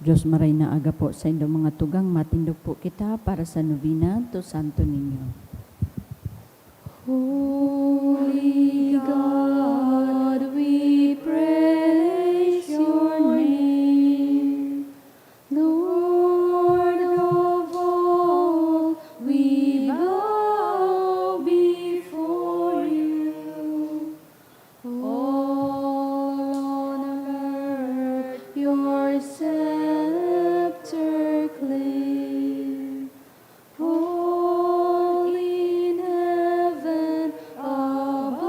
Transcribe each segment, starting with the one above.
Diyos maray na aga po sa inyong mga tugang, matindog po kita para sa novena to Santo Niño. Holy God, we praise your name. Lord of all, we bow before you. All on earth, your scepter claim. All in heaven above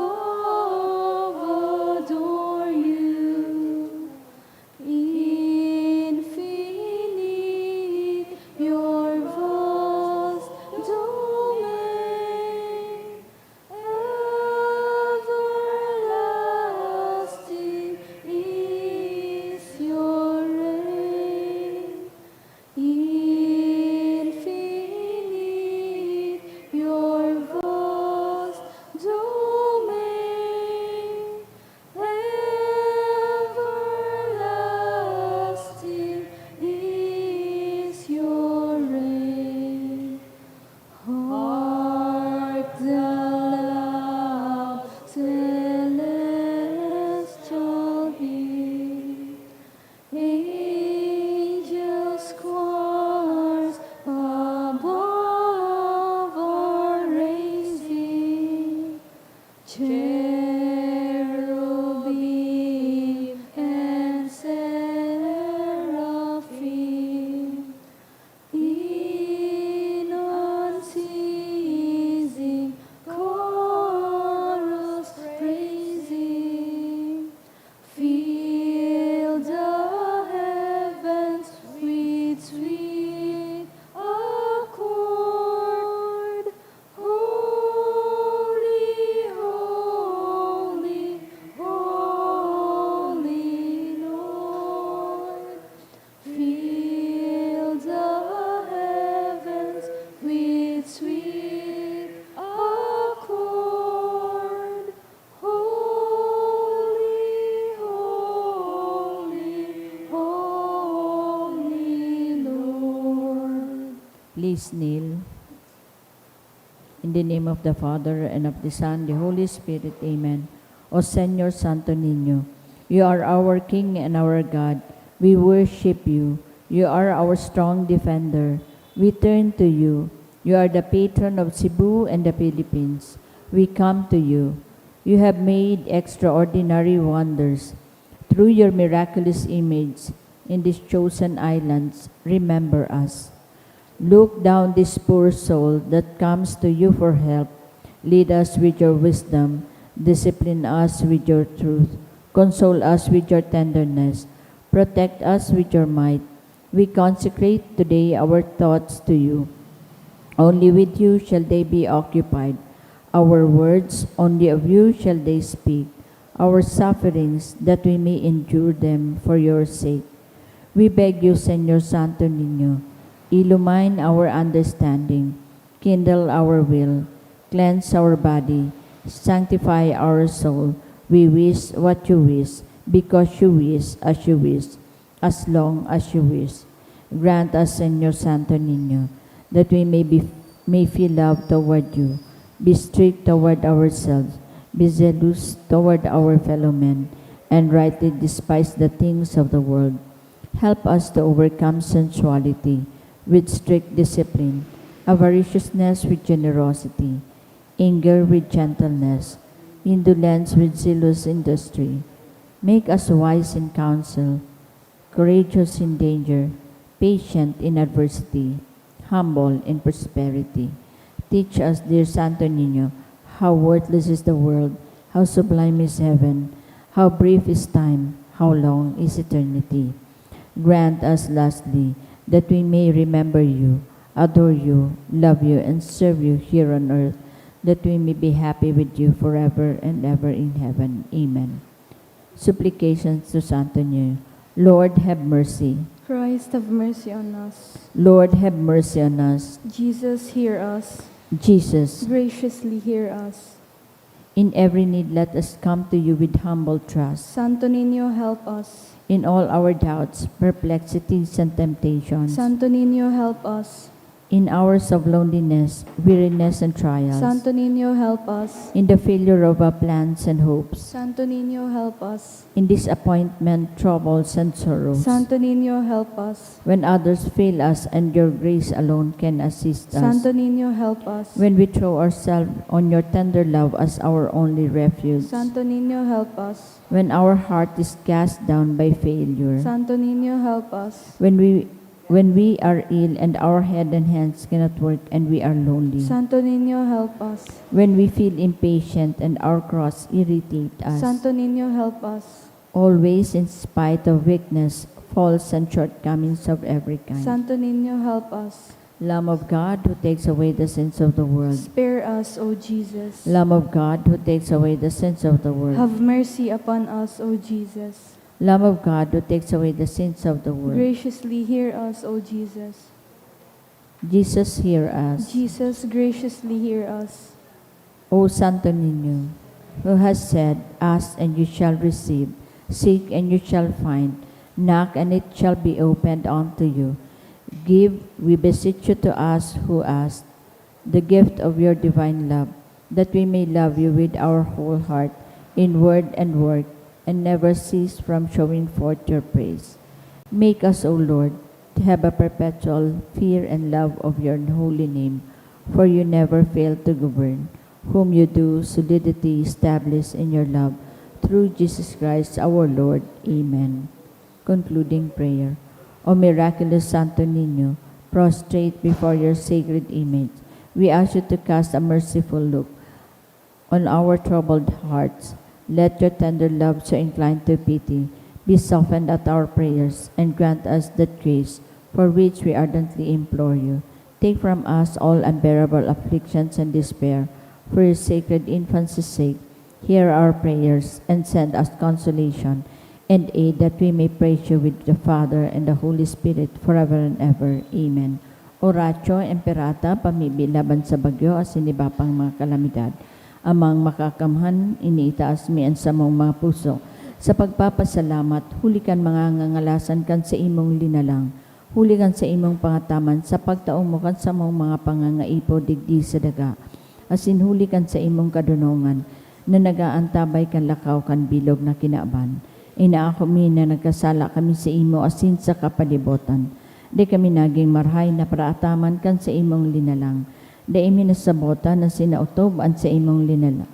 adore you. Infinite your vast domain. Everlasting is your reign. Infinite your vast domain. Everlasting is your reign. Hark the loud celestial hymn. Angels' choirs above are raising. Cherubim and seraphim in unceasing chorus praising. Fill the heavens with sweet accord. Holy, holy, holy Lord. Fill the heavens with sweet accord. Holy, holy, holy Lord. Please kneel. In the name of the Father, and of the Son, the Holy Spirit, Amen. O Señor Santo Niño, you are our King and our God. We worship you. You are our strong defender. We turn to you. You are the patron of Cebu and the Philippines. We come to you. You have made extraordinary wonders. Through your miraculous image in these chosen islands, remember us. Look down this poor soul that comes to you for help. Lead us with your wisdom. Discipline us with your truth. Console us with your tenderness. Protect us with your might. We consecrate today our thoughts to you. Only with you shall they be occupied. Our words, only of you shall they speak. Our sufferings, that we may endure them for your sake. We beg you, Señor Santo Niño, illumine our understanding, kindle our will, cleanse our body, sanctify our soul. We wish what you wish, because you wish, as long as you wish. Grant us, Señor Santo Niño, that we may feel love toward you, be strict toward ourselves, be zealous toward our fellow men, and rightly despise the things of the world. Help us to overcome sensuality with strict discipline, avariciousness with generosity, anger with gentleness, indolence with zealous industry. Make us wise in counsel, courageous in danger, patient in adversity, humble in prosperity. Teach us, dear Santo Niño, how worthless is the world, how sublime is heaven, how brief is time, how long is eternity. Grant us, lastly, that we may remember you, adore you, love you, and serve you here on earth, that we may be happy with you forever and ever in heaven. Amen. Supplications to Santo Niño. Lord, have mercy. Christ, have mercy on us. Lord, have mercy on us. Jesus, hear us. Jesus, Graciously hear us. in every need let us come to you with humble trust. Santo Niño, help us. In all our doubts, perplexities, and temptations, Santo Niño, help us. in hours of loneliness, weariness, and trials, Santo Niño, help us. in the failure of our plans and hopes, Santo Niño, help us. in disappointment, troubles, and sorrows, Santo Niño, help us. when others fail us and your grace alone can assist us, Santo Niño, help us. when we throw ourselves on your tender love as our only refuge, Santo Niño, help us. when our heart is cast down by failure, Santo Niño, help us. when we are ill and our head and hands cannot work and we are lonely, Santo Niño, help us. when we feel impatient and our cross irritate us, Santo Niño, help us. always in spite of weakness, faults, and shortcomings of every kind. Santo Niño, help us. Lamb of God who takes away the sins of the world, Spare us, O Jesus. Lamb of God who takes away the sins of the world, Have mercy upon us, O Jesus. Lamb of God who takes away the sins of the world, Graciously hear us, O Jesus. Jesus, hear us. Jesus, graciously hear us. O Santo Niño, who has said, ask and you shall receive, seek and you shall find, knock and it shall be opened unto you. Give, we beseech you, to us who ask, the gift of your divine love, that we may love you with our whole heart, in word and work, and never cease from showing forth your praise. Make us, O Lord, to have a perpetual fear and love of your holy name, for you never fail to govern, whom you do solidity establish in your love, through Jesus Christ our Lord. Amen. Concluding prayer. O miraculous Santo Niño, prostrate before your sacred image, we ask you to cast a merciful look on our troubled hearts. Let your tender love, so inclined to pity, be softened at our prayers, and grant us that grace for which we ardently implore you. Take from us all unbearable afflictions and despair. For your sacred infancy's sake, hear our prayers, and send us consolation and aid, that we may praise you with the Father and the Holy Spirit forever and ever. Amen. Oratio Imperata, pamibi laban sa bagyo, asiniba pang mga kalamidad. Amang makakamhan, iniitaas mi ang samong mga puso. Sa pagpapasalamat, hulikan mga ngangalasan kan sa imong linalang. Hulikan sa imong pangataman, sa pagtaong mo kan sa mong mga pangangaipo digdi sa daga. Asin hulikan sa imong kadunungan, na nagaantabay kan lakaw kan bilog na kinaaban. Inaako mi na nagkasala kami sa imo asin sa kapalibotan. Di kami naging marhay na paraataman kan sa imong linalang. Da imi na sabota na sinautob an sa imong linala.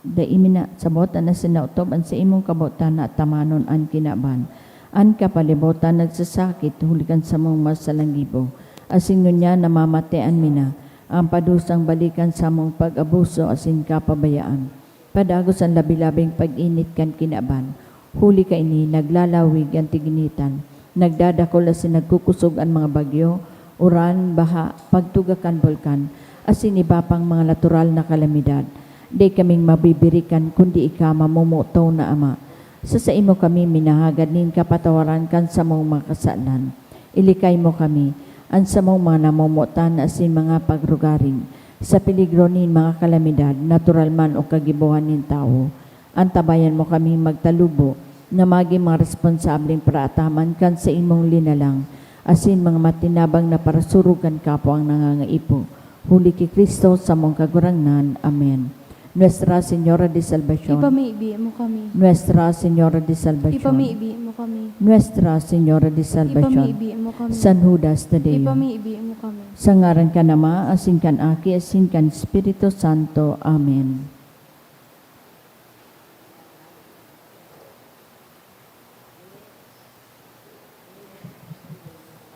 Da imi na sabota na sinautob an sa imong kabotan na tamanon an kinaban. An kapalibotan nagsasakit hulikan sa mong masalanggibo. Asin ngunya namamatean mina. Ang padusang balikan sa mong pag-abuso asin kapabayaan. Padagos ang labi-labing pag-init kan kinaban. Huli ka ini naglalawig ang tiginitan. Nagdadakol asin nagkukusog ang mga bagyo. Uran, baha, pagtugakan bulkan, asin iba pang mga natural na kalamidad. Di kaming mabibirikan kundi ika mamumuto na Ama. Sa imo kami minahagad nin kapatawaran kan sa mong mga kasalan. Ilikay mo kami, ang sa mong mga namumutan asin mga pagrugaring, sa peligro nin mga kalamidad, natural man o kagibuhan nin tao. Antabayan mo kami magtalubo, na maging mga responsableng praataman kan sa imong linalang, asin mga matinabang na parasurugan kapo ang nangangaipo. Huli ki Kristo sa mong kagurangnan. Amen. Nuestra Señora de Salvación. Ipamaibi mo kami. Nuestra Señora de Salvación. Ipamaibi mo kami. Nuestra Señora de Salvación. Ipamaibi mo kami. San Judas Tadeo. Ipamaibi mo kami. Sa ngaran ka Ama, asin kan Aki, asin kan Espiritu Santo. Amen.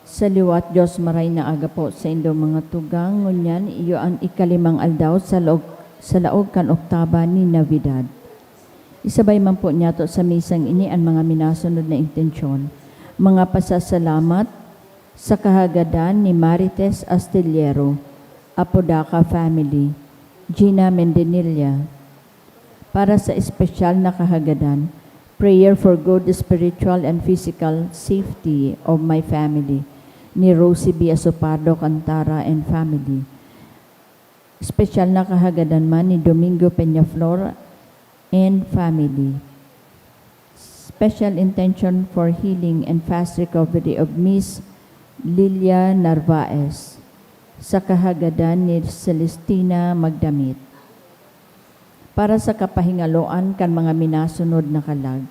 Sa liwat Diyos maray na aga po sa indo mga tugang, ngunyan iyo ang ikalimang aldaw sa laog kan oktaba ni Navidad. Isabay man po niya to sa misang ini ang mga minasunod na intensyon. Mga pasasalamat sa kahagadan ni Marites Astillero, Apodaca family, Gina Mendenilla. Para sa espesyal na kahagadan, prayer for good spiritual and physical safety of my family, ni Rosie B. Asopardo Cantara and family. Espesyal na kahagadan man ni Domingo Peñaflor and family. special intention for healing and fast recovery of Miss Lilia Narvaez sa kahagadan ni Celestina Magdamit. Para sa kapahingaloan kan mga minasunod na kalag,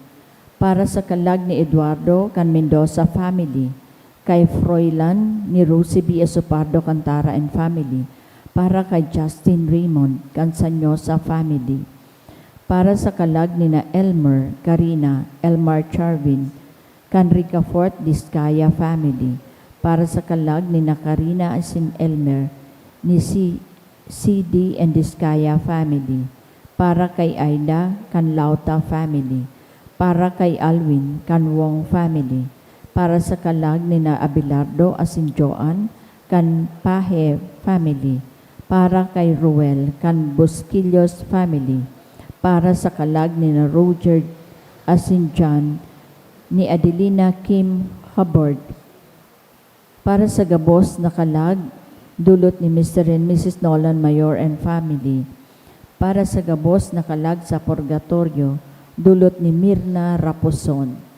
para sa kalag ni Eduardo kan Mendoza family, kay Froilan ni Rosie B. Esopardo Cantara and family, para kay Justin Raymond kan Sanyosa family, para sa kalag ni na Elmer, Karina, Elmar Charvin, kan Ricafort Discaya family, para sa kalag ni na Karina Asin Elmer, ni CD and Discaya family, para kay Aida, kan Lauta family, para kay Alwin, kan Wong family, para sa kalag ni na Abelardo Asin Joan, kan Pahe family, para kay Ruel, kan Bosquillos family, para sa kalag ni na Roger Asin John, ni Adelina Kim Hubbard, para sa gabos na kalag, dulot ni Mr. and Mrs. Nolan Mayor and family, para sa gabos na kalag sa purgatorio, dulot ni Mirna Raposon.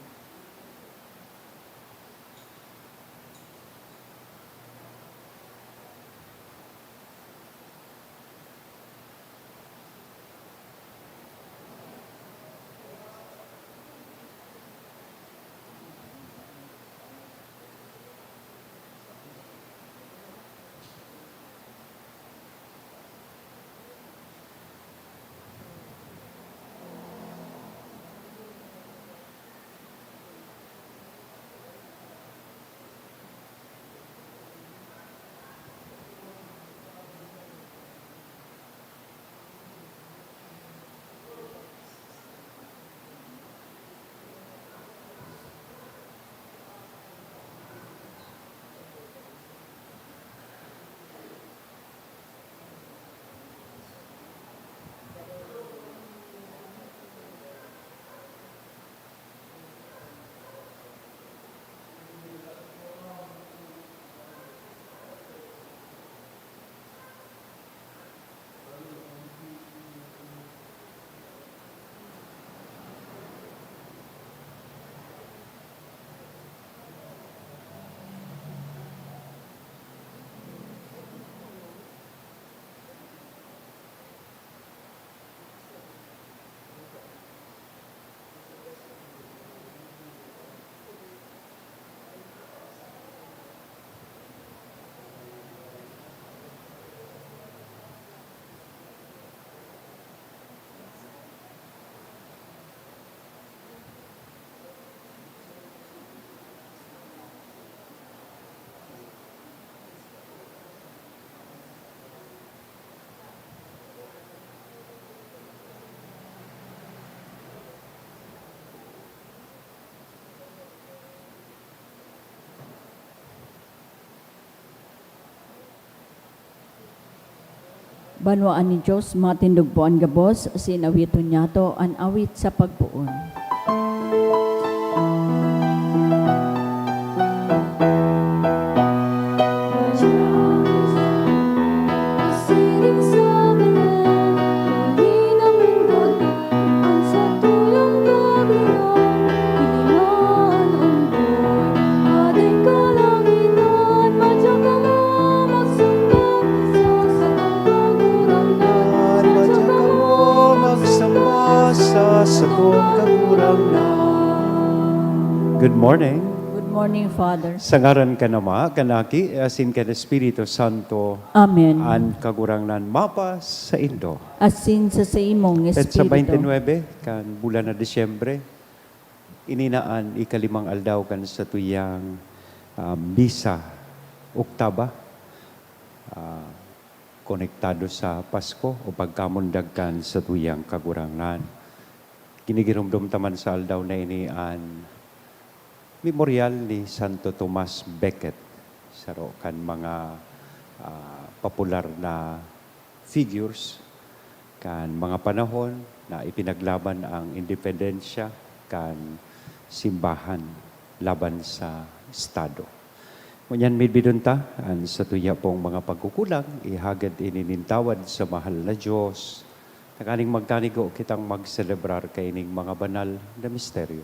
Banwaan ni Diyos, matindugpuan gabos, sinawiton niya to, an awit sa pagpuon. Good morning. Good morning, Father. Sa ngaran ka nama, kanaki, asin ka na Espiritu Santo, Amen. an kagurangnan mapas sa Indo. Asin sa imong At sa Espiritu. 29, kan bulan na Disyembre, ininaan ikalimang aldaw kan sa tuyang misa, oktaba, konektado sa Pasko o pagkamundag kan sa tuyang kagurangnan. Kinigirumdum taman sa aldaw na inian memorial ni Santo Tomas Becket, saro kan mga popular na figures kan mga panahon na ipinaglaban ang independensya kan simbahan laban sa Estado. Ngunyan midbidunta, an sa tuya pong mga pagkukulang, ihagad ininintawad sa mahal na Diyos, nakaning magkanigo kitang magselebrar kaining mga banal na misteryo.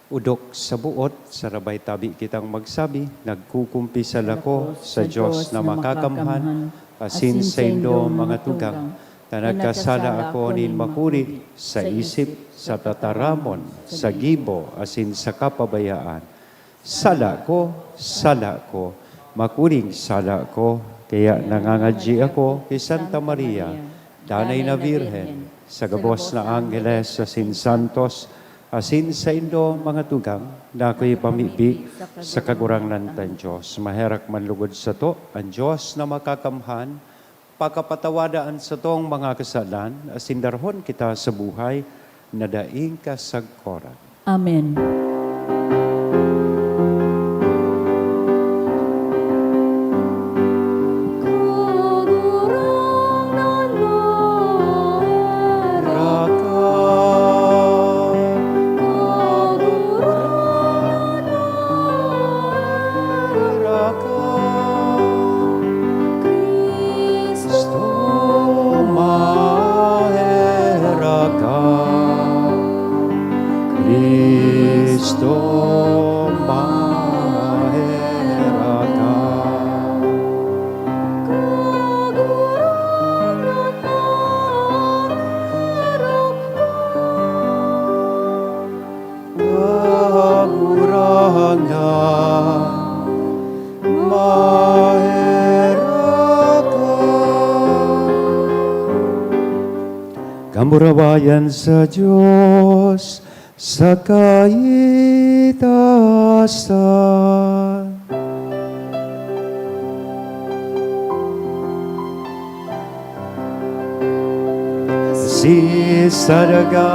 Udok sa buot, sarabay tabi kitang magsabi, nagkukumpisal ako sa Diyos na makakamhan, asin sa indo mga tugang, na nagkasala ako nin makuri sa isip, sa tataramon, sa gibo, asin sa kapabayaan. Sala ko, makuring sala ko, kaya nangangadji ako kay Santa Maria, Danay na Birhen, sa gabos na Angeles, asin Santos, asin sa indo mga tugang, na ako'y pamipi sa kagurangnan tan Diyos. Maherak manlugod sa to, ang Diyos na makakamhan, pagkapatawadaan sa tong mga kasalan, asin darhon kita sa buhay, na daing kasagkoran. Amen. Kamurawayan sa Diyos sa kaitaasan. Si saraga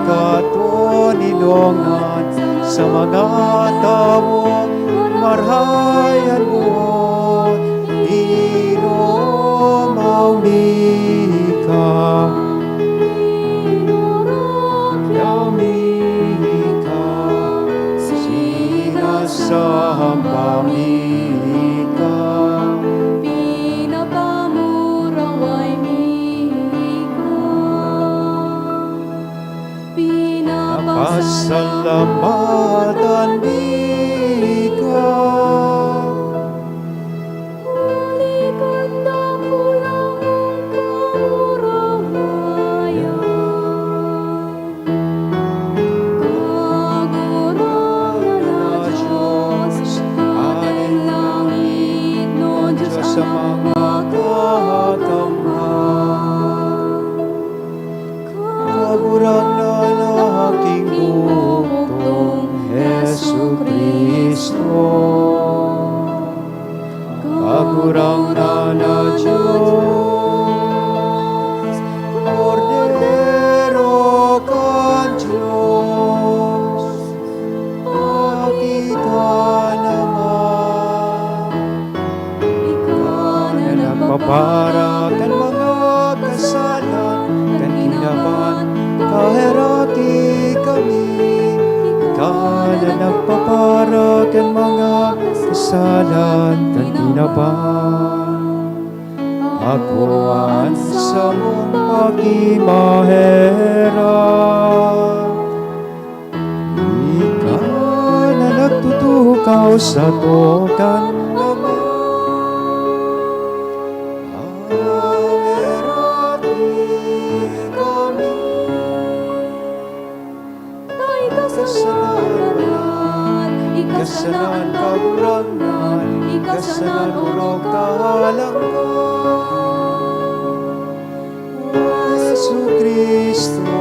katuninongan sa mga tao, marhayan mo, ino maumika. Sambamika, pinapamuraway mika, pasalamatan mika. Huli kanda kulang ang kamurawayan. Kagurang na Diyos, ating langit, no Diyos Sa ang mga kakamhan, kagurang na aking bugtong Jesu Kristo. Kagurang na Diyos, Cordero kan Diyos, pakita naman, ikaw na nagpapara kan mga kasalan, kan ginaban, kaheraki kami. Ikaw na nagpapara kan mga kasalan, kan ginaban. Ako ang sa mong pagimahera. Ikaw na nagtutukaw sa tokan naman. Ikasanan kagurangan, ikasanan urong kahalanggan. Yesu Kristo,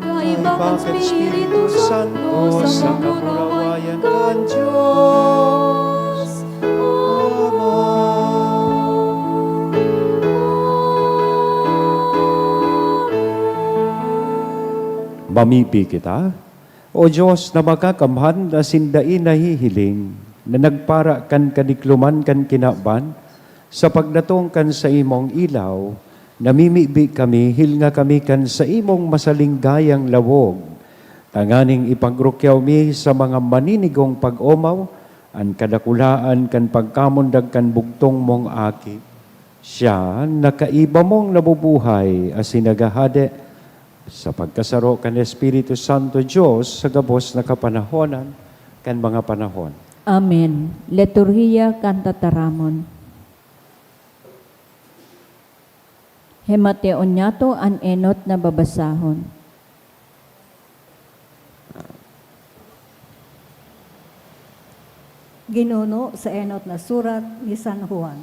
Kaibakan Espiritu Santo sa kamurawayan kan Diyos. Mamipi kita, O Diyos na makakamhan na sindain na hihiling, na nagpara kan kadikluman kan kinaban, sa pagdatong kan sa imong ilaw, namimibi kami, hilnga kami kan sa imong masalinggayang lawog. Tanganing ipagrukyaw mi sa mga maninigong pag-omaw, an kadakulaan kan pagkamundag kan bugtong mong aki. Siya, nakaiba mong nabubuhay, as sinagahade, sa pagkasaro kan Espiritu Santo Diyos sa gabos na kapanahonan kan mga panahon. Amen. Liturhiya kantataramon. Hemateon nyato an enot na babasahon. Ginuno sa enot na surat ni San Juan.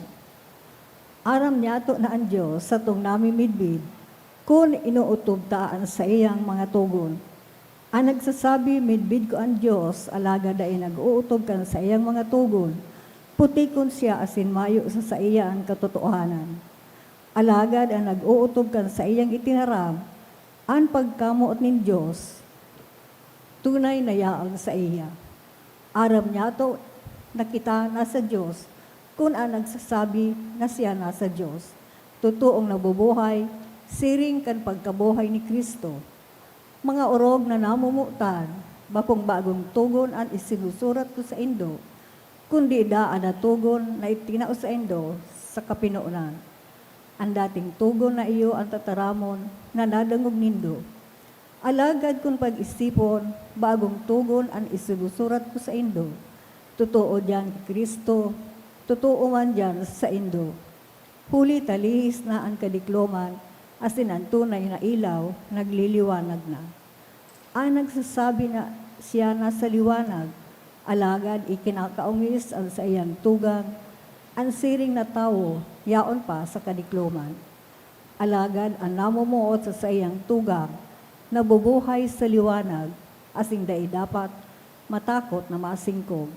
Aram niyato na ang Diyos sa tong namimidbid, kung inuutob taan sa iyang mga tugon. Ang nagsasabi, midbid ko ang Diyos, alaga dahil nag-uutob kan sa iyang mga tugon, putikon siya asin mayo sa iyang katotohanan. Alagad ang nag-uutob kan sa iyang itinaram, ang pagkamuot nin Diyos, tunay na yaang sa iya. Aram niyato na kita nasa Diyos, kung ang nagsasabi na siya nasa Diyos. Totoong nabubuhay, siring kan pagkabuhay ni Kristo. Mga orog na namumutan, bakong bagong tugon ang isinusurat ko sa indo, kundi daan na tugon na itinao sa indo sa kapinuunan. Ang dating tugon na iyo ang tataramon na nadangog nindo. Alagad kung pag-isipon, bagong tugon ang isinusurat ko sa indo. Totoo diyan Kristo, totoo man diyan sa indo. Huli talihis na ang kadikloman, asin ang tunay na ilaw, nagliliwanag na. Ang nagsasabi na siya nasa liwanag, alagad ikinakaungis ang sa iyang tugang, ang siring na tao, yaon pa sa kadikloman. Alagad ang namumuot sa iyang tugang, nabubuhay sa liwanag, asing dai dapat matakot na masingkog.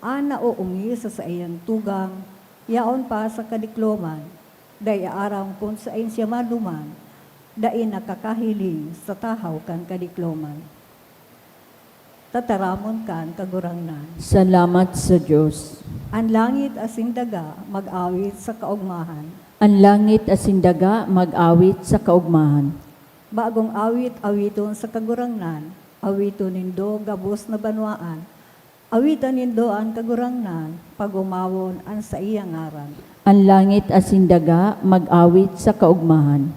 Ang nauungis sa iyang tugang, yaon pa sa kadikloman, dai aram kung saan siya maduman, dai nakakahiling sa tahaw kan kadikloman. Tataramon kan kagurangnan. Salamat sa Diyos. Ang langit asin daga mag-awit sa kaugmahan. Ang langit asin daga mag-awit sa kaugmahan. Bagong awit awiton sa kagurangnan, awiton nindo gabos na banwaan. Awitan nindo ang kagurangnan, pag-umawon ang sa iyang ngaran. Ang langit asin daga mag-awit sa kaugmahan.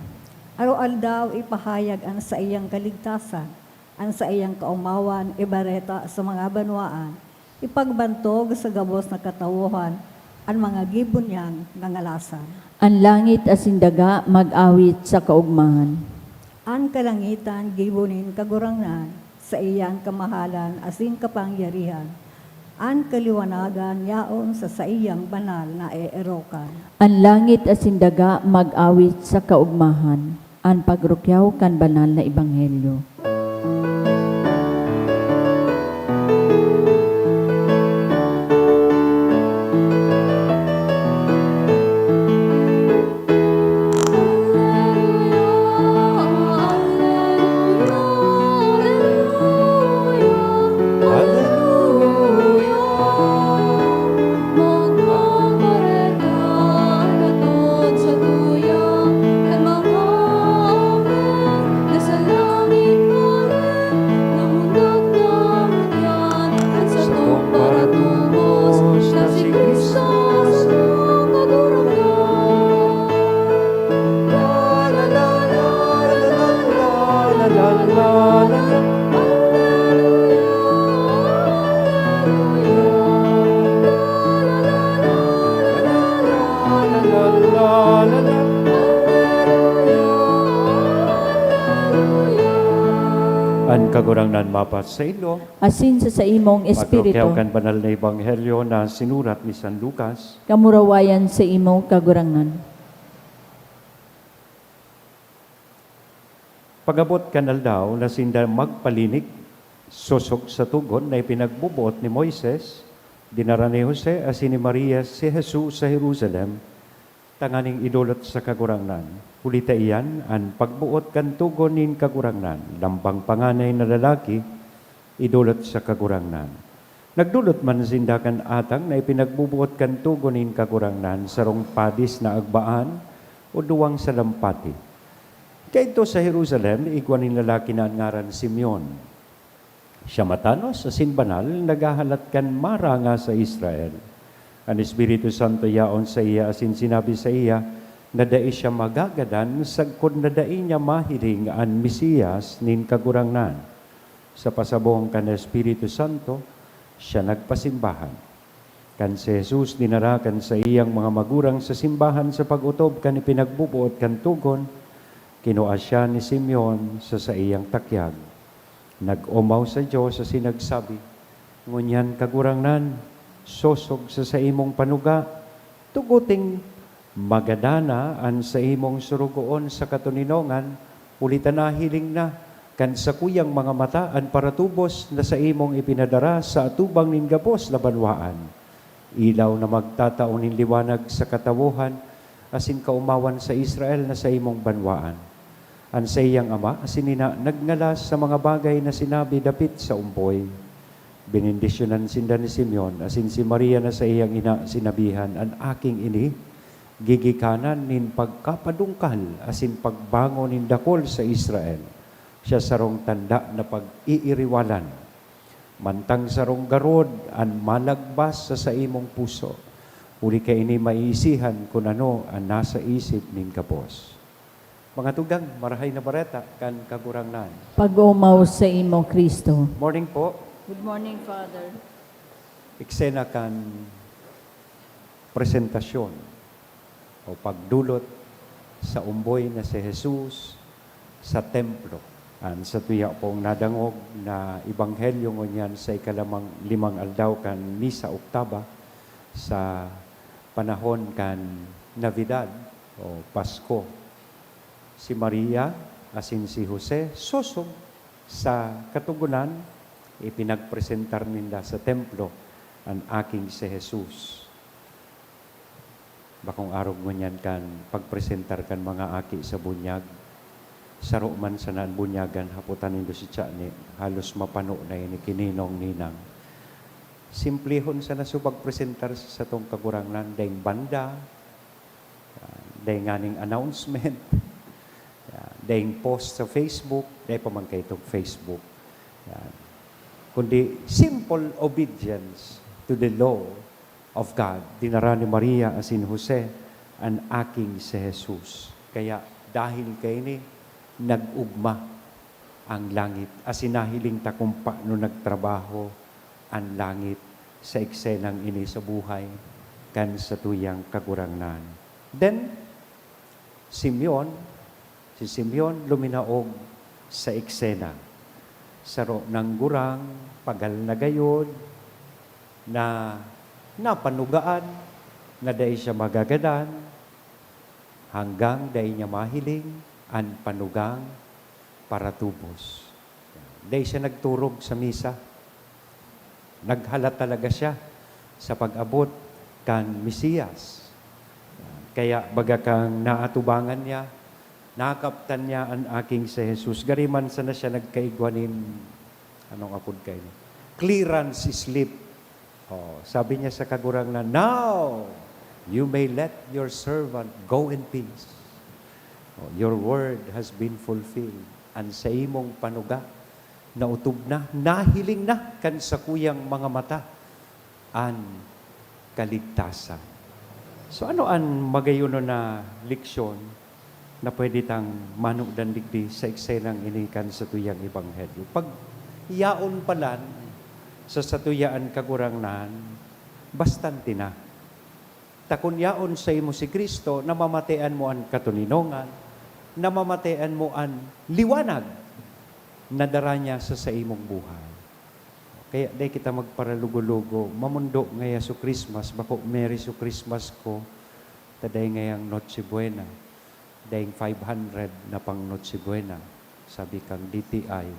Araw-aldaw ipahayag ang sa iyang kaligtasan, ang sa iyang kaumawan, ibareta sa mga banwaan, ipagbantog sa gabos na katawuhan, ang mga gibon niyang ngangalasan. Ang langit asin daga mag-awit sa kaugmahan. Ang kalangitan gibonin kagurangnan, sa iyang kamahalan asin kapangyarihan, ang kaliwanagan yaon sa iyang banal na eerokan. Ang langit asin daga mag-awit sa kaugmahan. Ang pagrukyaw kan banal na ebanghelyo. An kagurangnan mapat sa ilo, Asin sa imong espiritu, magrukyaw kan banal na ebanghelyo na sinurat ni San Lucas. kamurawayan sa imong kagurangan. Pagabot kanal daw na sinda magpalinig, susok sa tugon na ipinagbubuot ni Moises, dinara ni Jose asin ni Maria si Jesus sa Jerusalem, tanganing idulot sa kagurangnan. Hulita iyan, ang pagbuot kan tugon nin kagurangnan, lambang panganay na lalaki, idulot sa kagurangnan. Nagdulot man sinda kan atang na ipinagbubuot kan tugon nin kagurangnan sa rong padis na agbaan o duwang sa lampati. Kaya ito sa Jerusalem, igwan nin lalaki na ngaran Simeon. Siya matanos sa sinbanal, nagahalat kan mara nga sa Israel. Ang Espiritu Santo yaon sa iya, asin sinabi sa iya, na dai siya magagadan sagkod na dai niya mahiling an Mesiyas nin kagurangnan. Sa pasabong kan Espiritu Santo, siya nagpasimbahan. Kan si Jesus dinarakan sa iyang mga magurang sa simbahan sa pag-utob kan ipinagbubuot kan tugon, kinuha siya ni Simeon sa iyang takyag. Nag-umaw sa Diyos sa sinagsabi, ngunyan kagurangnan, sosog sa imong panuga, tuguting magadana an sa imong surugoon sa katuninongan, ulitan na hiling na, kan sa kuyang mga mata an paratubos na sa imong ipinadara sa atubang nin gabos na banwaan. Ilaw na magtataon nin liwanag sa katawuhan, asin kaumawan sa Israel na sa imong banwaan. An sa iyang ama, asin nagngalas sa mga bagay na sinabi dapit sa umboy. Benindisyonan sinda ni Simeon, asin si Maria na sa iyang ina sinabihan, an aking ini, gigikanan nin pagkapadungkal, asin pagbango nin dakol sa Israel. Siya sarong tanda na pag-iiriwalan. Mantang sarong garod, an malagbas sa imong puso. Uli ka ini maiisihan kung ano ang nasa isip nin kapos. Mga tugang, marahay na bareta, kan kagurangnan. Pag-umaw sa imo, Kristo. Morning po. Good morning, Father. Eksena kan presentasyon o pagdulot sa umboy na si Jesus sa templo. Sa tuya pong nadangog na ebanghelyo ngunyan sa ikalamang 5 aldaw kan Misa Oktaba sa panahon kan Navidad o Pasko. Si Maria asin si Jose susog sa katugunan ipinagpresentar nila sa templo ang aking si Jesus. Bakong arog ngunyan kan pagpresentar kan mga aki sa bunyag. Saro man sa naan bunyagan, haputan nindo si Tiyan, halos mapano na ini kininong ninang. Simplihon sa nasubag presentar sa tong kagurangnan, dahing banda, dahing nganing announcement, dahing post sa Facebook, dahing pamangkay itong Facebook. Kundi simple obedience to the law of God. Dinara ni Maria asin Jose, ang aking si Jesus. Kaya dahil kay ni, nag-ugma ang langit. Asinahiling ta kung paano nagtrabaho ang langit sa eksenang ini sa buhay kan sa tuyang kagurangnan. Then, si Simeon luminaog sa eksena. Saro ng gurang, pagal na gayod, na napanugaan, na dahi siya magagadan, hanggang dahi niya mahiling, an panugang para tubos. Dahil siya nagturog sa misa. Naghala talaga siya sa pag-abot kan Mesiyas. Kaya baga kang naatubangan niya, nakaptan niya ang aking si Jesus. Gariman sana siya nagkaigwanin, anong apod kayo? Clearance sleep. Sabi niya sa kagurang na, now you may let your servant go in peace. Your word has been fulfilled. Ang sa imong panuga, nautub na, nahiling na kan sa kuyang mga mata, ang kaligtasan. So ano ang magayuno na leksyon na pwede tang manugdan digdi sa eksenang inikan sa tuyang ebanghelyo? Pag yaon palan sa satuyaan kagurangnan, bastante na. Takunyaon sa imo si Kristo, namamatean mo ang katuninongan, namamatean mo ang liwanag na dara niya sa imong buhay. Kaya day kita magparalugo-lugo, mamundo ngaya so Christmas, bako Merry so Christmas ko, taday ngayang Noche Buena, dayang 500 na pang Noche Buena, sabi kang DTI.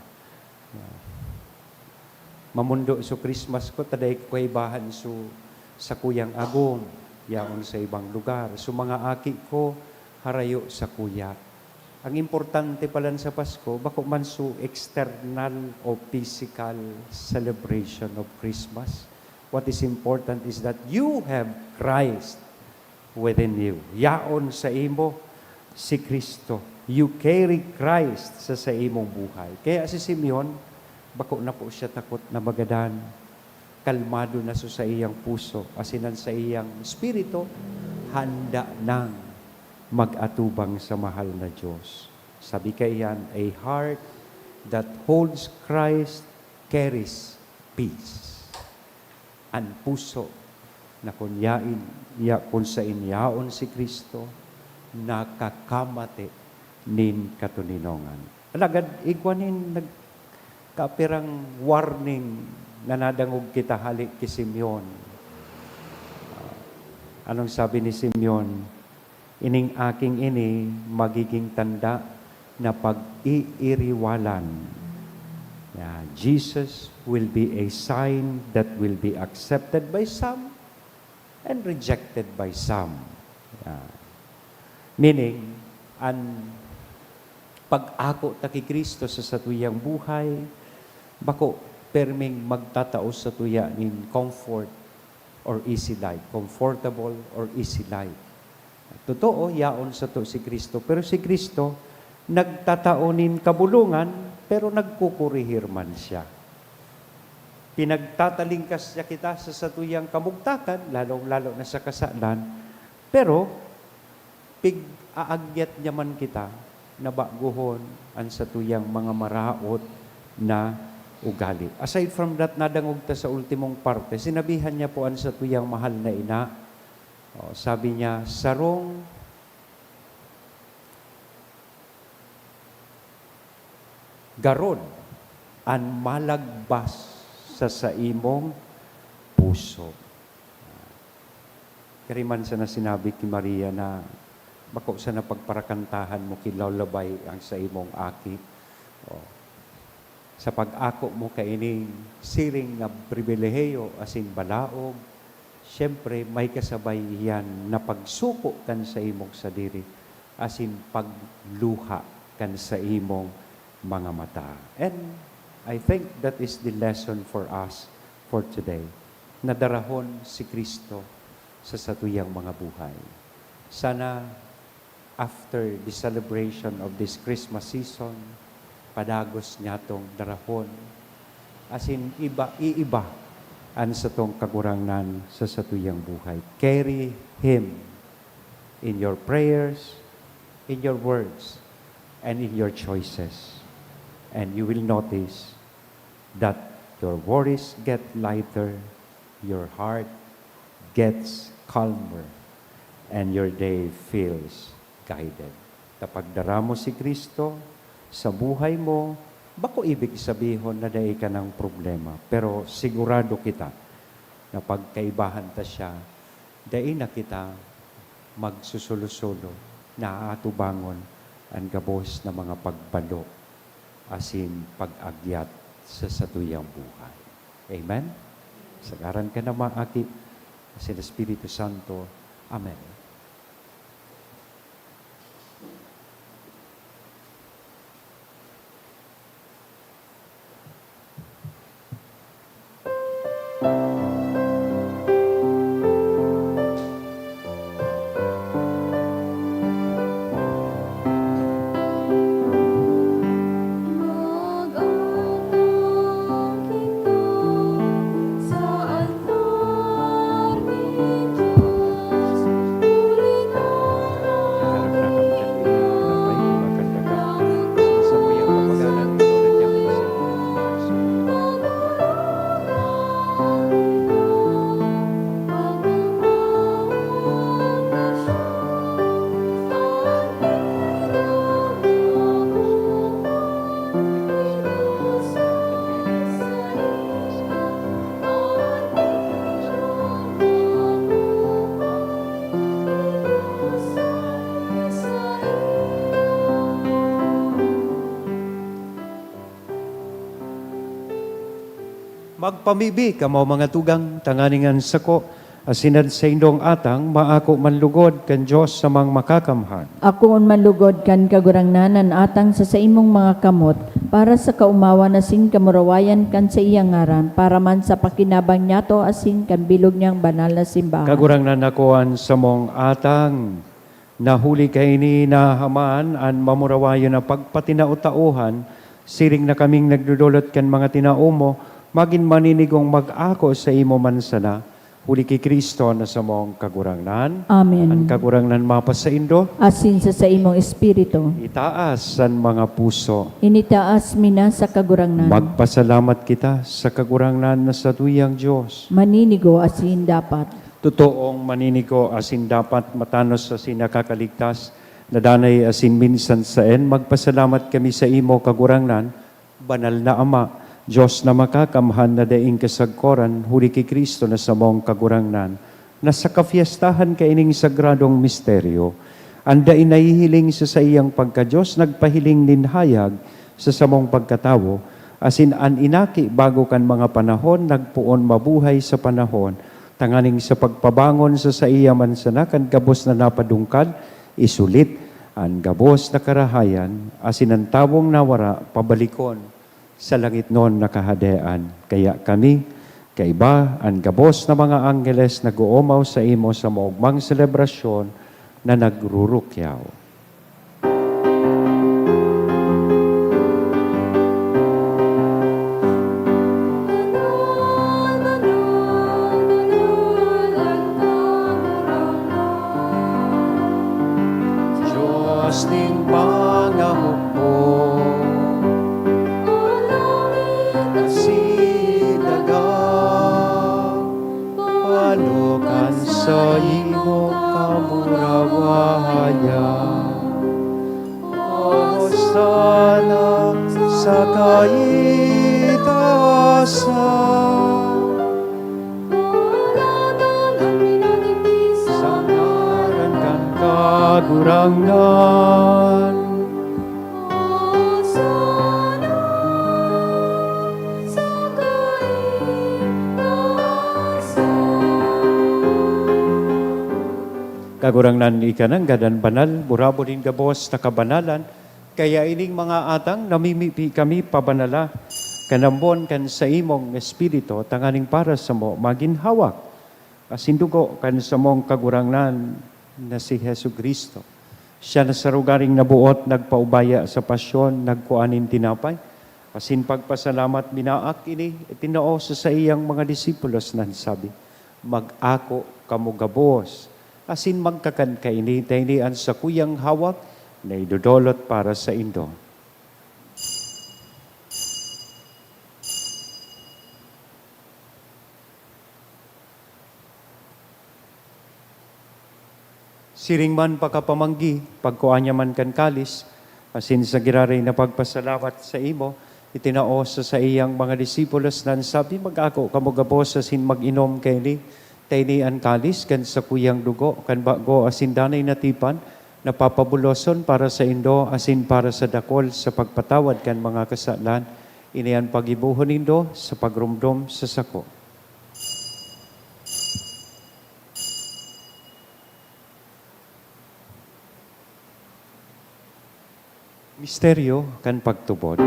Mamundo so Christmas ko, taday ko ibahan so sa kuyang agong, yaon sa ibang lugar. So mga aki ko, harayo sa kuya. Ang importante pala sa Pasko, bako man so external o physical celebration of Christmas. What is important is that you have Christ within you. Yaon sa imo si Kristo. You carry Christ sa imong buhay. Kaya si Simeon, bako na po siya takot na magadan. Kalmado na sa iyang puso, asinan sa iyang spirito, handa nang mag-atubang sa mahal na Diyos. Sabi kayan, a heart that holds Christ carries peace. Ang puso na kung sa inyaon si Kristo, nakakamate nin katuninongan. Alagad, igwanin nagkapirang warning na nadangog kita halik ki Simeon. Anong sabi ni Simeon? Ining aking ini magiging tanda na pag-iiriwalan. Jesus will be a sign that will be accepted by some and rejected by some. Meaning, ang pag-ako ta kay Kristo sa satuyang buhay, bako perming magtatao sa tuya nin comfort or easy life. Comfortable or easy life. Totoo, yaon sa to si Kristo. Pero si Kristo, nagtataonin kabulungan, pero nagkukurihir man siya. Pinagtatalingkas niya kita sa satuyang kamugtakan, lalong-lalo na sa kasalan, pero pig-aagyat niya man kita na baguhon ang satuyang mga maraot na ugali. Aside from that, nadangog ta sa ultimong parte, sinabihan niya po ang satuyang mahal na ina. Sabi niya, sarong garon ang malagbas sa imong puso. Kariman sa na sinabi ki Maria na bako sa napagparakantahan mo kilawlabay ang sa imong aki. Sa pag-ako mo kaining siring nga pribilehiyo asin balaog, siyempre may kasabay yan na pagsuko kan sa imong sadiri asin pagluha kan sa imong mga mata. And I think that is the lesson for us for today. Nadarahon si Kristo sa satuyang mga buhay. Sana after the celebration of this Christmas season, padagos niya tong darahon. Asin iiba an sa tong kagurangnan sa satuyang buhay. Carry Him in your prayers, in your words, and in your choices. And you will notice that your worries get lighter, your heart gets calmer, and your day feels guided. Kapag daramo si Kristo sa buhay mo, bako ibig sabihin na dahil ka ng problema. Pero sigurado kita na pagkaibahan ta siya, dahil na kita magsusulo-sulo, naatubangon ang gabos na mga pagbalo, asin pag-agyat sa satuyang buhay. Amen? Sagaran ka na maaki, asin Espiritu Santo. Amen. Magpamibi ka mo mga tugang tanganingan sako asinad sa indong atang maako manlugod kan Dios sa mga makakamhan. Ako on manlugod kan kagurangnanan atang sa imong mga kamot para sa kaumawa na sing kamurawayan kan sa iyang ngaran para man sa pakinabang niyato asin kan bilog niyang banal na simbahan. Kagurangnan nakuan sa mong atang nahuli kay ni nahamaan an mamurawayo na pagpatinao-tauhan siring na kaming nagdudulot kan mga tinao mo magin maninigong mag-ako sa imo mansana huli ki Kristo na sa mong kagurangnan. Amen. Ang kagurangnan mapa sa indo, Asin sa imong espiritu. itaas san mga puso. Initaas mina sa kagurangnan. Magpasalamat kita sa kagurangnan na sa tuyang Diyos. Maninigo asin dapat. Totoong maninigo asin dapat matanos sa sinakakaligtas, nadanay asin minsan saen, magpasalamat kami sa imo kagurangnan, banal na Ama, Diyos na makakamhan na daing kasagkoran, huli ki Kristo na sa mong kagurangnan, na sa kafiestahan kaining sagradong misteryo, anda inahihiling sa iyang pagka-Diyos, nagpahiling ninhayag sa samong pagkatawo, asin an inaki bago kan mga panahon, nagpuon mabuhay sa panahon, tanganing sa pagpabangon sa iya mansanakan, gabos na napadungkad, isulit, an gabos na karahayan, asin ang tawong nawara, pabalikon, sa langit noon nakahadean. Kaya kami, kaiba, ang gabos na mga anggeles nag-uumaw sa imo sa maugmang selebrasyon na nagrurukyaw. Diyos ning pangahupo, panukan sa imo kamurawayan. O sana sa kaitaasan, sa ngaran kan kagurangnan. Kagurangnan ikanang gadan banal, burabo din gabos na kabanalan, kaya ining mga atang namimipi kami pabanala, kanambon kan sa imong espiritu, tanganing para sa mo maginhawak, asindugo kan sa mong kagurangnan na si Hesu Kristo. Siya na sa rugaring nabuot, nagpaubaya sa pasyon, nagkuanin tinapay, asin pagpasalamat minaak ini, itinoo sa iyang mga disipulos na sabi, mag-ako kamugabos, asin magkakan kaini, tainian sa kuyang hawak, na idudolot para sa indo. Siring man pagkapamanggi, pagkuanya man kan kalis, asin sa giraray na pagpasalamat sa imo, itinao sa iyang mga disipulos na sabi, mag-ako kamugabos asin mag-inom kaini, tainian kalis kan sa kuyang dugo, kan bago asin danay natipan, napapabuloson para sa indo, asin para sa dakol sa pagpatawad kan mga kasalan, inian pagibuhon indo sa pagrumdom sa sako. Misteryo kan pagtubod.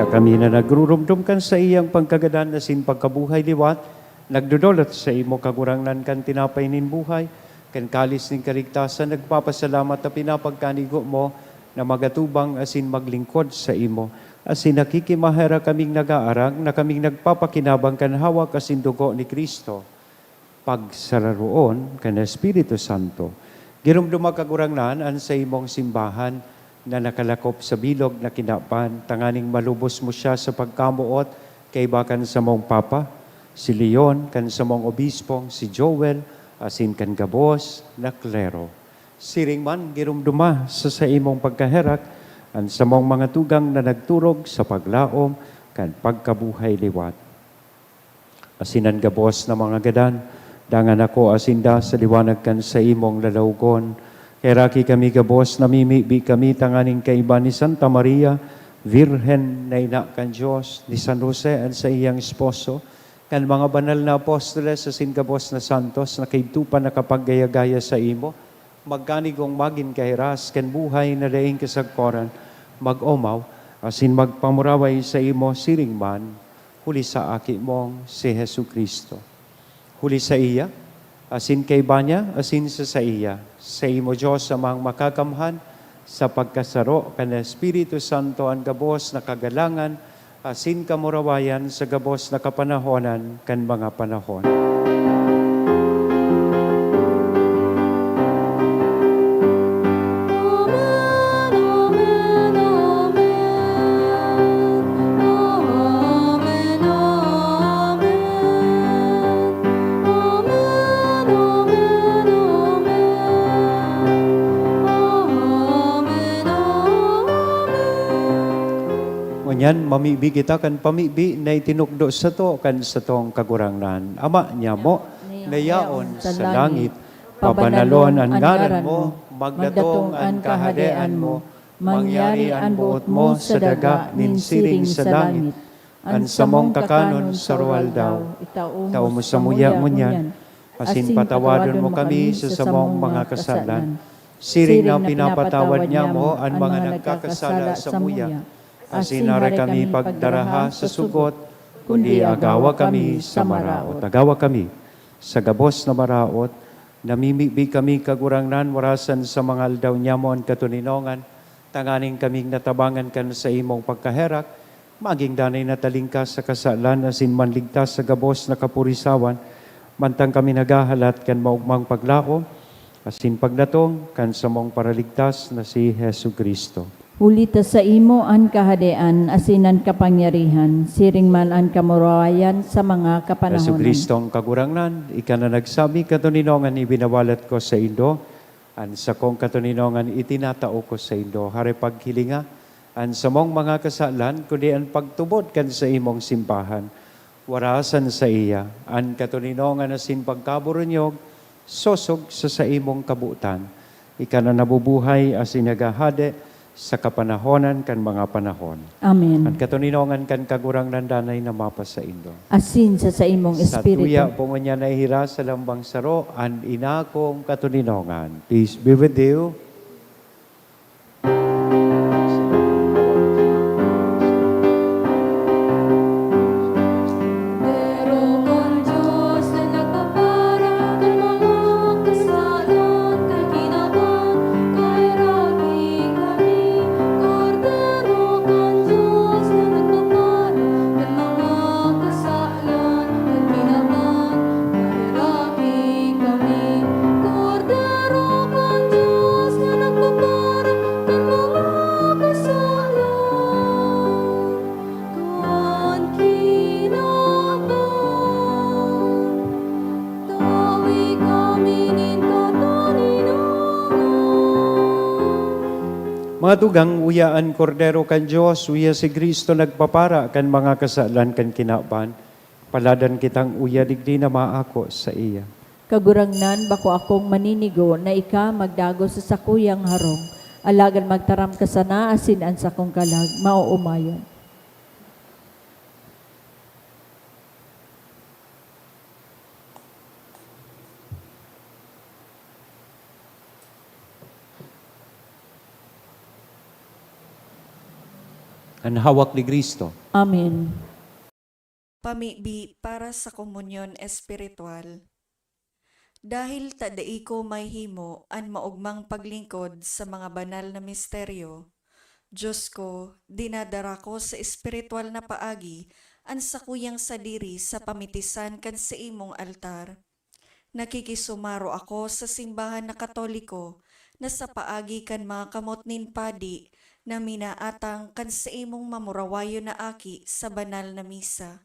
Kami na nagrurumdum sa iyang pagkagadan na sin pagkabuhay liwat, nagdudolot sa imo kagurangnan kan tinapay nin buhay, kan kalis nin kaligtasan, nagpapasalamat na pinapagkanigo mo na magatubang asin maglingkod sa imo. Asin nakikimahera kaming nag-aarang na kaming nagpapakinabang kan hawak asin dugo ni Kristo. Pagsararoon kan Espiritu Santo, girumdum kagurangnan an sa imong simbahan, na nakalakop sa bilog na kinapan, tanganing malubos mo siya sa pagkamuot, kay bakan sa mong Papa, si Leon, kan sa mong Obispong, si Joel, asin kan gabos na klero. Siring man, girumduma sa imong pagkaherak, an sa mong mga tugang na nagturog sa paglaom, kan pagkabuhay liwat. Asinan gabos na mga gadan, dangan ako asinda sa liwanag kan sa imong lalawgon, Keraki kami gabos, namimibi kami tanganing kaiba ni Santa Maria, Virhen na ina kan Diyos, ni San Jose at sa iyang esposo, kan mga banal na apostoles sa singabos na santos, na kaitupan na kapaggaya-gaya sa imo, magkanigong magin kahiras, kan buhay na daing kasagkoran, mag-omaw, asin magpamuraway sa imo siringman, huli sa aki mong si Hesu Kristo. Huli sa iya, asin kay banya, asin sa iya, sa imo Diyos amang makakamhan, sa pagkasaro kan Espiritu Santo ang gabos na kagalangan, asin kamurawayan sa gabos na kapanahonan kan mga panahon. Ngunyan, mamibi kita kan pamibi na itinukdo sa to kan sa tong kagurangnan. Ama niya mo, nayaon sa langit, pabanalon ang ngaran mo, magdatong ang kahadean mo, mangyari ang buot mo sa daga, ninsiring sa langit, ang samong kakanon sa ruwal daw, tao mo sa muya ngunyan, asin patawadon mo kami sa samong mga kasalan, siring na pinapatawad niya mo ang mga nagkakasala sa muya, asin nare kami pagdaraha sa sugot, kundi agawa kami sa maraot. Agawa kami sa gabos na maraot, namimibi kami kagurangnan, warasan sa mga aldaw niya mo ang katuninongan, tanganing kaming natabangan kan sa imong pagkaherak, maging danay natalingkas sa kasalan, asin manligtas sa gabos na kapurisawan, mantang kami nagahalat kan maugmang paglako, asin pagdatong kan sa mong paraligtas na si Hesu Kristo. Hulita sa imo ang kahadean, asinan kapangyarihan, siring man ang kamurawayan sa mga Hesu kapanahonan. Kristong kagurangnan, ika na nagsabi katuninongan ibinawalat ko sa Indo, an sa kong katuninongan itinatao ko sa Indo, hari paghilinga, an sa mong mga kasalan, kundi ang pagtubod kan sa imong simbahan, warasan sa iya, an katuninongan asin pagkaburunyog, sosog sa imong kabutan, ika na nabubuhay asin nagahade, sa kapanahonan kan mga panahon. Amen. Ang katuninongan kan kagurang nandanay na mapa sa Indo. Asin sa imong Sa tuya espiritu. po nga nahihira sa lambang saro, an ina kong katuninongan. Peace be with you. Pero con Diyos na nagpapara ng mga kasalan, kaginapan, kairaki kami. Kordero con Diyos na nagpapara ng mga kasalan, kaginapan, kairaki kami. Kordero con Diyos na nagpapara ng mga kasalan, kan kinabang, tawi kami nin kataninongan. Mga tugang, uyaan kordero kan Diyos, uya si Kristo nagpapara kan mga kasalan kan kinaban. Paladan kitang uya digdi na maako sa iya. Kagurangnan, bako akong maninigo na ika magdago sa sakuyang harong. Alagan magtaram ka sana, asin ang sakong kalag, mauumayon. Ang hawak ni Kristo. Amen. Pamibi para sa komunyon espiritual. Dahil tadai ko may himo an maugmang paglingkod sa mga banal na misteryo, Diyos ko, dinadara ko sa espiritual na paagi an sakuyang sadiri sa pamitisan kan sa imong altar. Nakikisumaro ako sa simbahan na katoliko na sa paagi kan mga kamotnin padi na minaatang kan sa imong mamurawayo na aki sa banal na misa.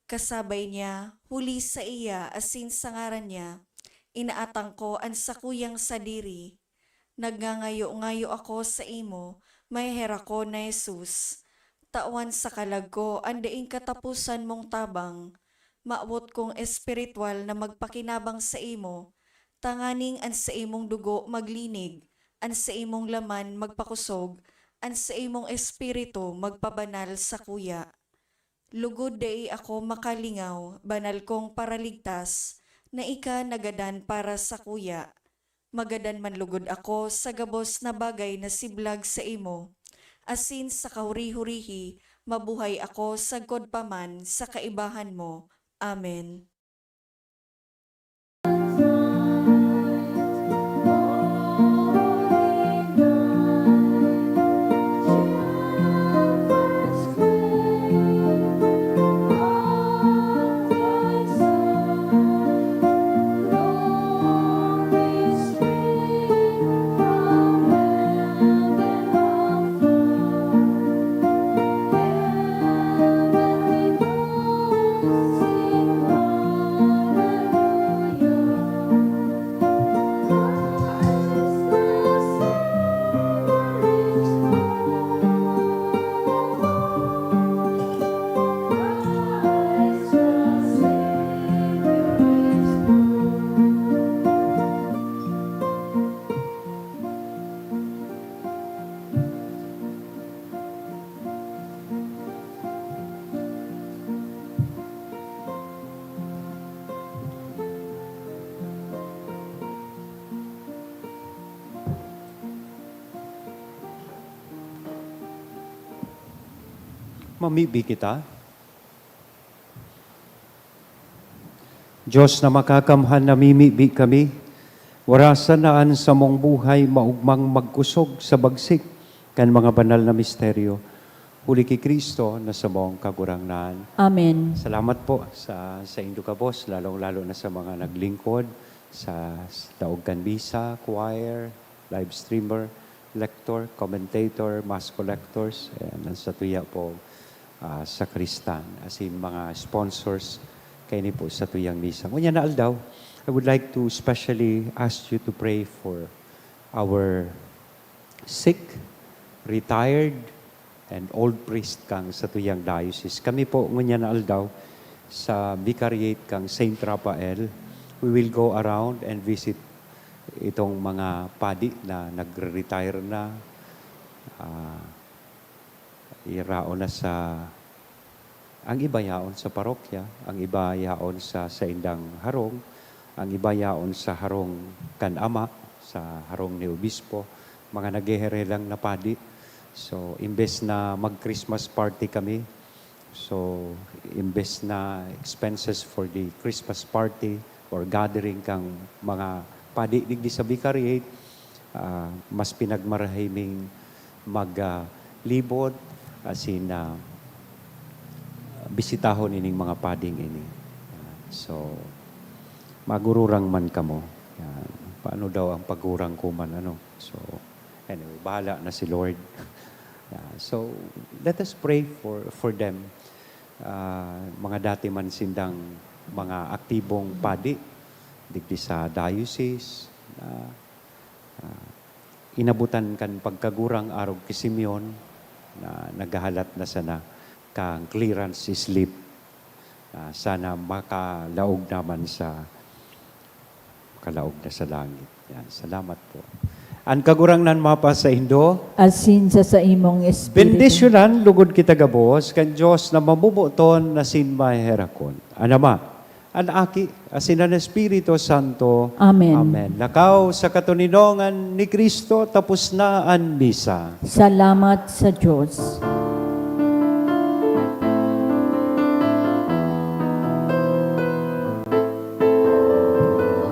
Kasabay niya, huli sa iya asin sa ngaran niya, inaatang ko ang sakuyang sadiri. Nagngangayo-ngayo ako sa imo, may hera ko na Jesus. Tawan sa kalag ko, ang daing katapusan mong tabang. Maawot kong espiritual na magpakinabang sa imo, tanganing ang sa imong dugo maglinig, ang sa imong laman magpakusog, ang sa imong espiritu magpabanal sa kuya. Lugod day ako makalingaw, banal kong paraligtas, na ika nagadan para sa kuya. Magadan man lugod ako sa gabos na bagay na siblag sa imo, asin sa kahuri-hurihi, mabuhay ako sagkod paman sa kaibahan mo. Amen. Mamibi kita. Diyos na makakamhan na mimibi kami, warasan naan sa mong buhay maugmang magkusog sa bagsik kan mga banal na misteryo. Huli ki Kristo na sa mong kagurangnan. Amen. Salamat po sa inyo ka, boss, lalong-lalo na sa mga naglingkod, sa Taog Kanbisa, choir, live streamer, lector, commentator, mass collectors, and sa tuya po sa Kristan, as in mga sponsors kayo po sa tuyang misa. Ngunya na aldaw, I would like to specially ask you to pray for our sick, retired, and old priest kang sa tuyang diocese. Kami po ngunya na aldaw sa Vicariate kang Saint Rafael. We will go around and visit itong mga padi na nagre-retire na, irao na sa, ang iba yaon sa parokya, ang iba yaon sa indang harong, ang iba yaon sa harong kanama, sa harong ni Obispo, mga nagheherelang na padi. So, imbes na mag-Christmas party kami, so, imbes na expenses for the Christmas party or gathering kang mga padi digdi sa Vicariate, mas pinagmarahiming maglibot, as in, bisitahon ining mga pading ini. So, magururang man kamo. Yan. Paano daw ang pagurang ko man, ano? So, anyway, bahala na si Lord. So, let us pray for them. Mga dati man sindang mga aktibong padi, digdi sa diocese, inabutan kan pagkagurang arog ki Simeon, na naghahalat na sana kang clearance slip. Sana makalaog naman makalaog na sa langit. Yan, salamat po. Ang kagurangnan mapa sa Indo, Asin sa imong espiritu. bendisyonan lugod kita gabos kan Dios na mamubuton na sinmaherakon. Anama, an aki asin ang Espiritu Santo. Amen. Amen. Lakaw sa katuninongan ni Kristo tapos na ang misa. Salamat sa Diyos.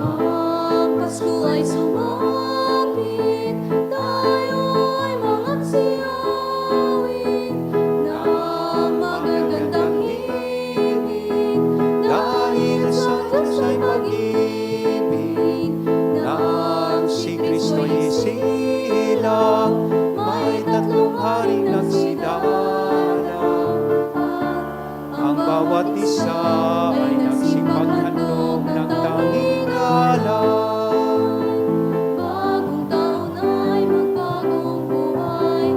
Ang Pasko ay sumapit, tayo'y mangagsiyawin ng magagandang himig. Dahil sa Diyos ay pag-ibig, nang si Kristo'y isilang, may tatlong haring nagsidalang. Ang bawat isa ay nagsipaghandog ng tanging alam. Bagong taon ay magbagong buhay,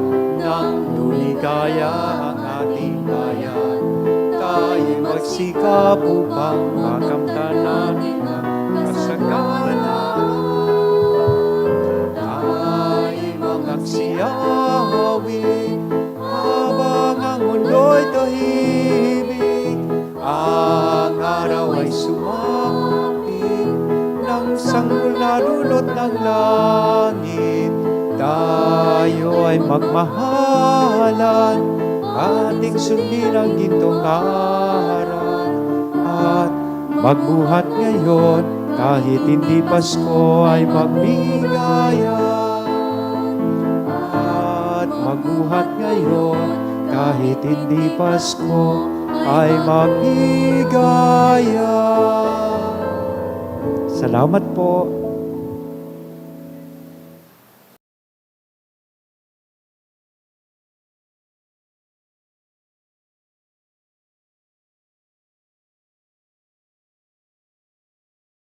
Nang lumigaya ang ating bayan, tayo'y magsikap upang makamtanan ang kasaganan. Tayo'y mangagsiyawin habang ang mundo'y tahimik. Ang araw ay sumapit, ng sanggol na dulot ng langit. Tayo ay magmahal ngalan, ating sundin ang gintong aral. At magbuhat ngayon, kahit hindi Pasko ay magbigayan. At magbuhat ngayon, kahit hindi Pasko ay magbigayan. Salamat po.